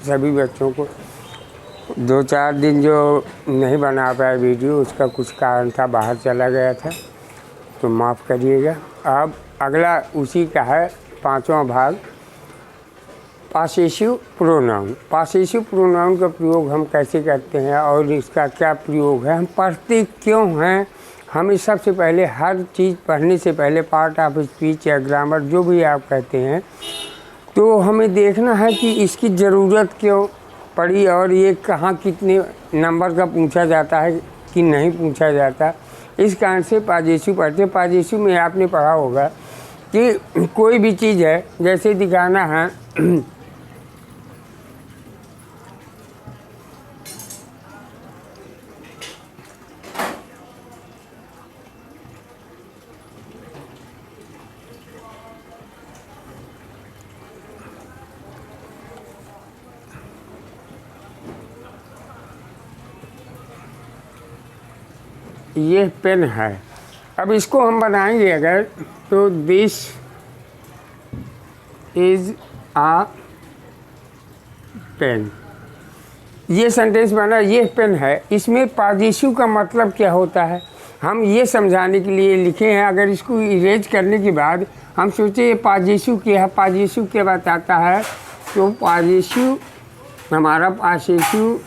सभी बच्चों को। 2-4 दिन जो नहीं बना पाया वीडियो, उसका कुछ कारण था, बाहर चला गया था, तो माफ़ करिएगा। अब अगला उसी का है 5वां भाग, पॉसेसिव प्रोनाउन। पॉसेसिव प्रोनाउन का प्रयोग हम कैसे करते हैं और इसका क्या प्रयोग है, हम पढ़ते क्यों हैं। हमें सबसे पहले हर चीज़ पढ़ने से पहले पार्ट ऑफ स्पीच या ग्रामर जो भी आप कहते हैं, तो हमें देखना है कि इसकी ज़रूरत क्यों पड़ी और ये कहाँ कितने नंबर का पूछा जाता है कि नहीं पूछा जाता। इस कारण से पॉसेसिव पढ़ते। पॉसेसिव में आपने पढ़ा होगा कि कोई भी चीज़ है, जैसे दिखाना है ये पेन है। अब इसको हम बनाएंगे अगर, तो दिस इज आ पेन, ये सेंटेंस बना, ये पेन है। इसमें पॉसेसिव का मतलब क्या होता है, हम ये समझाने के लिए लिखे हैं। अगर इसको इरेज करने के बाद हम सोचे ये पॉसेसिव क्या है, पॉसेसिव क्या बताता है, तो पॉसेसिव हमारा पॉसेसिव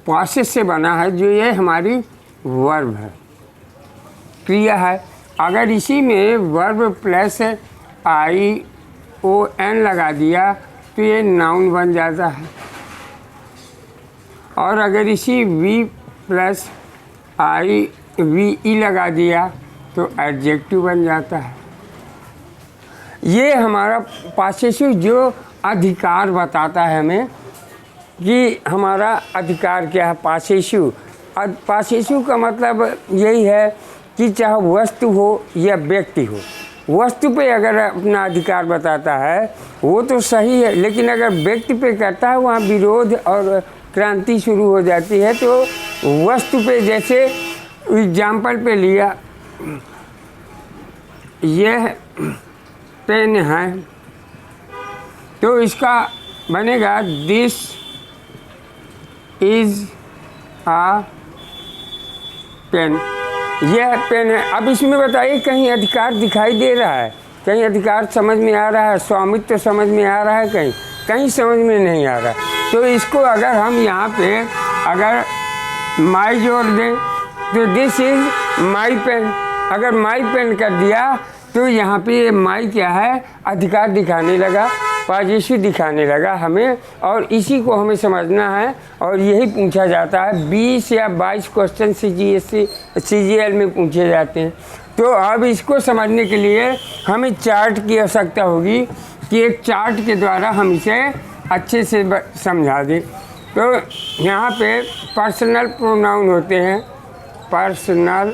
प्रोसेस से बना है, जो ये हमारी वर्ब है, क्रिया है। अगर इसी में वर्ब प्लस ION लगा दिया तो ये नाउन बन जाता है, और अगर इसी V प्लस IVE लगा दिया तो एडजेक्टिव बन जाता है। ये हमारा पॉसेसिव जो अधिकार बताता है हमें कि हमारा अधिकार क्या है। पॉसेसिव, पॉसेसिव का मतलब यही है कि चाहे वस्तु हो या व्यक्ति हो, वस्तु पे अगर अपना अधिकार बताता है वो तो सही है, लेकिन अगर व्यक्ति पे करता है वहाँ विरोध और क्रांति शुरू हो जाती है। तो वस्तु पे, जैसे एग्जाम्पल पे लिया, यह पेन है, तो इसका बनेगा दिस इज आ पेन, यह पेन है। अब इसमें बताइए कहीं अधिकार दिखाई दे रहा है, कहीं अधिकार समझ में आ रहा है, स्वामित्व समझ में आ रहा है, कहीं कहीं समझ में नहीं आ रहा है। तो इसको अगर हम यहाँ पे अगर माई जोड़ दें तो दिस इज माई पेन, अगर माई पेन कर दिया तो यहाँ पे माई क्या है, अधिकार दिखाने लगा, पॉसेसिव दिखाने लगा हमें, और इसी को हमें समझना है। और यही पूछा जाता है, 20 या 22 क्वेश्चन CGL में पूछे जाते हैं। तो अब इसको समझने के लिए हमें चार्ट की आवश्यकता होगी कि एक चार्ट के द्वारा हम इसे अच्छे से समझा दें। तो यहाँ पे पर्सनल प्रोनाउन होते हैं, पर्सनल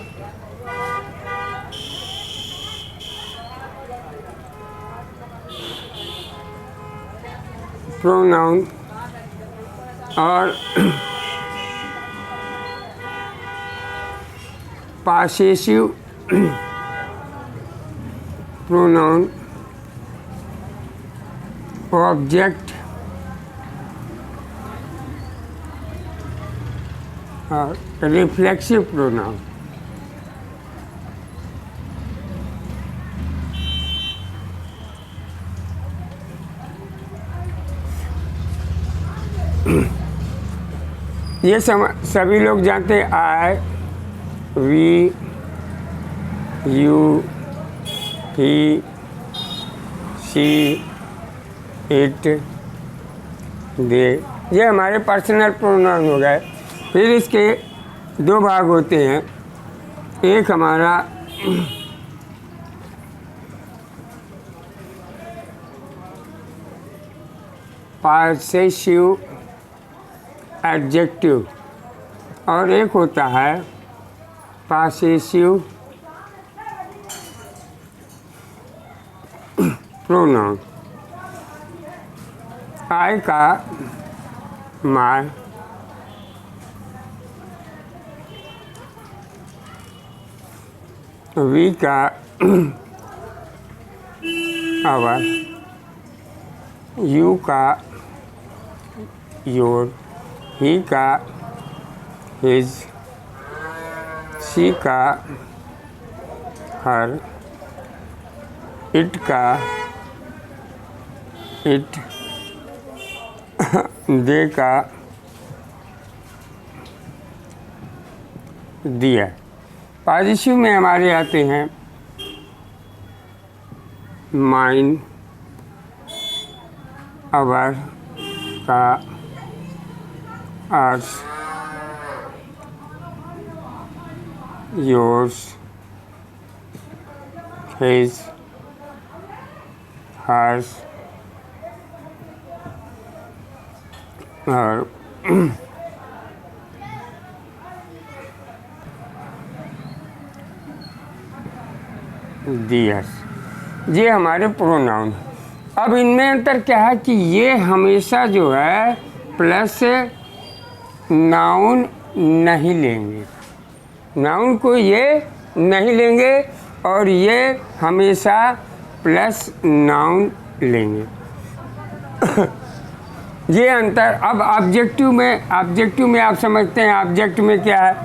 प्रोनाउन, और पॉसेसिव प्रोनाउन, ऑब्जेक्ट और रिफ्लेक्सिव प्रोनाउन। ये सभी लोग जानते हैं, I, we, you, he, she, it, they, ये हमारे पर्सनल प्रोनाउन हो गए। फिर इसके 2 भाग होते हैं, एक हमारा पॉसेसिव एडजेक्टिव और एक होता है पॉसेसिव प्रोनाउन। आई का माय, वी का आवर, यू का योर, ही का हिज, शी का हर, इट का इट, दे का दिया। पॉजिटिव में हमारे आते हैं माइन, अवर का, आर्स, योर्स, हिज, हर्स और दियस, ये हमारे प्रोनाउन। अब इनमें अंतर क्या है कि ये हमेशा जो है प्लस नाउन नहीं लेंगे, नाउन को ये नहीं लेंगे और ये हमेशा प्लस नाउन लेंगे। ये अंतर। अब ऑब्जेक्टिव में आप समझते हैं ऑब्जेक्ट में क्या है,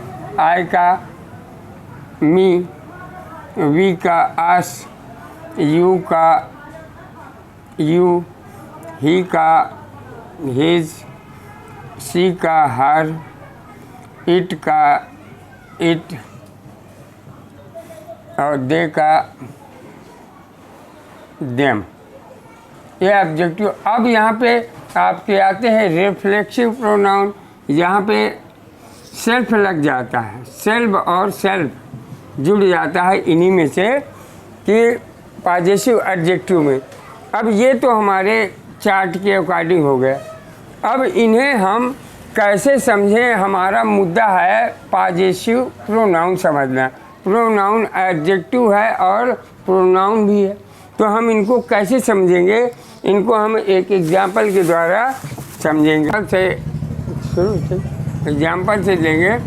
आई का मी, वी का अस, यू का यू, ही का हिज, शी का हर, इट का इट और दे का देम, ये ऑब्जेक्टिव। अब यहाँ पे आपके आते हैं रिफ्लेक्सिव प्रोनाउन। यहाँ पे सेल्फ लग जाता है, सेल्फ और सेल्फ जुड़ जाता है इन्हीं में से कि पॉजिटिव एडजेक्टिव में। अब ये तो हमारे चार्ट के अकॉर्डिंग हो गए। अब इन्हें हम कैसे समझें, हमारा मुद्दा है पॉजिटिव प्रोनाउन समझना। प्रोनाउन एडजेक्टिव है और प्रोनाउन भी है, तो हम इनको कैसे समझेंगे, इनको हम एक एग्जाम्पल के द्वारा समझेंगे। से शुरू से एग्जाम्पल से लेंगे।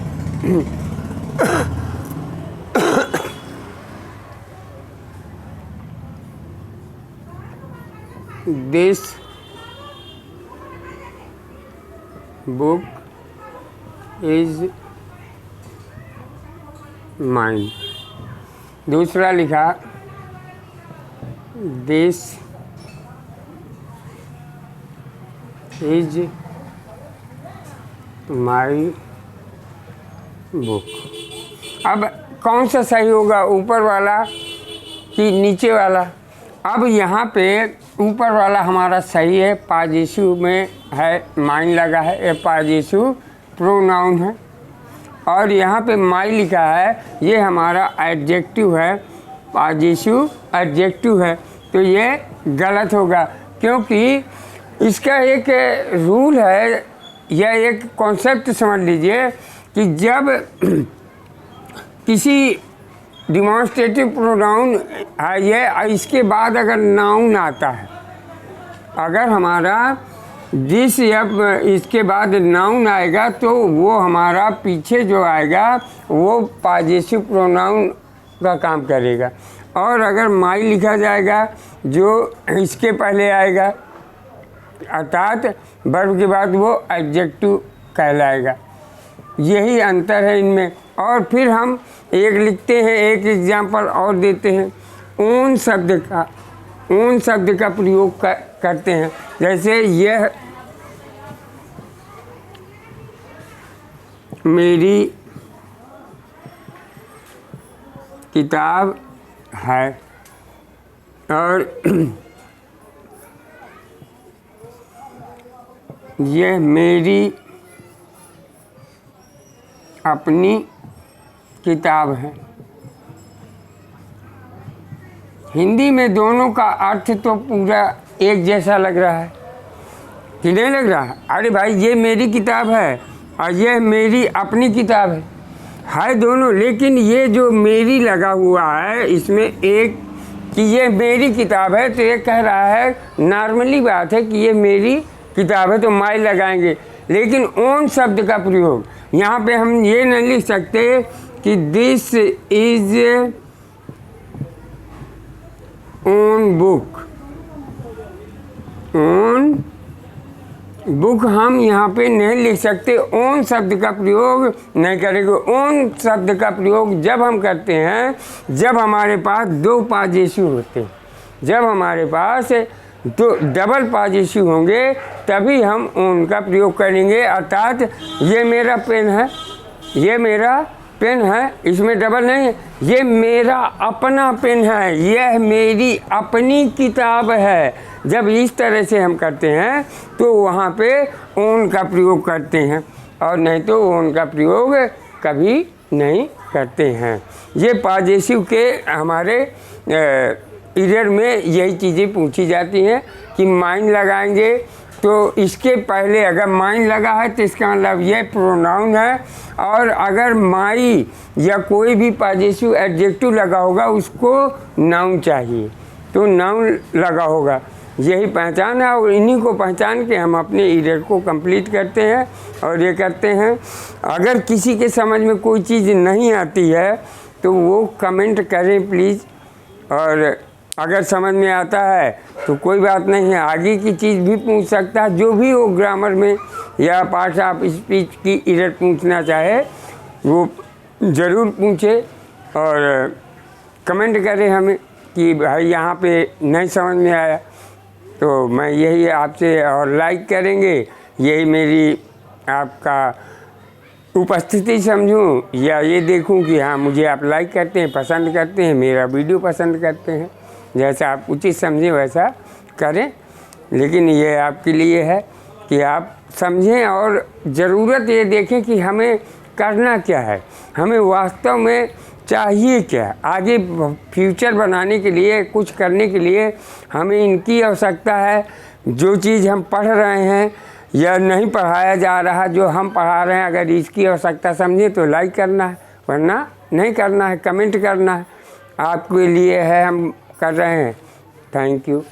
This book is mine. दूसरा लिखा दिस इज माई बुक। अब कौन सा सही होगा, ऊपर वाला कि नीचे वाला? अब यहाँ पे ऊपर वाला हमारा सही है, पॉजिटिव में है, माइन लगा है, ये पॉजिटिव प्रोनाउन है। और यहाँ पे माई लिखा है, ये हमारा एडजेक्टिव है, पॉजिटिव एडजेक्टिव है, तो ये गलत होगा, क्योंकि इसका एक रूल है या एक कॉन्सेप्ट समझ लीजिए कि जब किसी डिमॉन्स्ट्रेटिव प्रोनाउन है ये, इसके बाद अगर नाउन आता है, अगर हमारा दिस या इसके बाद नाउन आएगा तो वो हमारा पीछे जो आएगा वो पॉजिटिव प्रोनाउन का काम करेगा। और अगर माई लिखा जाएगा जो इसके पहले आएगा, अर्थात वर्ब के बाद वो एडजेक्टिव कहलाएगा। यही अंतर है इनमें। और फिर हम एक लिखते हैं, एक एग्जाम्पल और देते हैं, ऊन शब्द का प्रयोग करते हैं। जैसे यह मेरी किताब है और यह मेरी अपनी किताब है। हिंदी में दोनों का अर्थ तो पूरा एक जैसा लग रहा है कि नहीं लग रहा? अरे भाई, ये मेरी किताब है और यह मेरी अपनी किताब है दोनों, लेकिन ये जो मेरी लगा हुआ है इसमें एक कि ये मेरी किताब है, तो ये कह रहा है, नॉर्मली बात है कि ये मेरी किताब है तो माई लगाएंगे। लेकिन ओन शब्द का प्रयोग यहाँ पे हम ये नहीं लिख सकते कि this is own book, own book हम यहाँ पे नहीं लिख सकते, ओन शब्द का प्रयोग नहीं करेंगे। ओन शब्द का प्रयोग जब हम करते हैं जब हमारे पास दो पाजेशिव होते हैं, जब हमारे पास तो डबल पाजेशिव होंगे तभी हम ओन का प्रयोग करेंगे। अर्थात ये मेरा पेन है, ये मेरा पेन है, इसमें डबल नहीं है, ये मेरा अपना पेन है, यह मेरी अपनी किताब है। जब इस तरह से हम करते हैं तो वहाँ पे ओन का प्रयोग करते हैं, और नहीं तो ओन का प्रयोग कभी नहीं करते हैं। ये पाजेसिव के हमारे पीरियड में यही चीज़ें पूछी जाती हैं कि माइन लगाएंगे तो इसके पहले अगर माइन लगा है तो इसका मतलब यह प्रोनाउन है, और अगर माई या कोई भी पॉजिटिव एडजेक्टिव लगा होगा उसको नाउन चाहिए, तो नाउन लगा होगा। यही पहचान है, और इन्हीं को पहचान के हम अपने ईडियट को कंप्लीट करते हैं और ये करते हैं। अगर किसी के समझ में कोई चीज़ नहीं आती है तो वो कमेंट करें प्लीज़, और अगर समझ में आता है तो कोई बात नहीं है, आगे की चीज़ भी पूछ सकता है, जो भी हो ग्रामर में या पार्ट ऑफ स्पीच की ईडियट पूछना चाहे वो ज़रूर पूछे, और कमेंट करें हमें कि भाई यहाँ पे नहीं समझ में आया, तो मैं यही आपसे, और लाइक करेंगे, यही मेरी आपका उपस्थिति समझूं, या ये देखूं कि हाँ मुझे आप लाइक करते हैं, पसंद करते हैं, मेरा वीडियो पसंद करते हैं। जैसा आप उचित समझें वैसा करें, लेकिन ये आपके लिए है कि आप समझें और ज़रूरत ये देखें कि हमें करना क्या है, हमें वास्तव में चाहिए क्या, आगे फ्यूचर बनाने के लिए, कुछ करने के लिए हमें इनकी आवश्यकता है। जो चीज़ हम पढ़ रहे हैं या नहीं पढ़ाया जा रहा, जो हम पढ़ा रहे हैं, अगर इसकी आवश्यकता समझें तो लाइक करना है, वरना नहीं करना है, कमेंट करना है। आपके लिए है, हम कर रहे हैं। Thank you.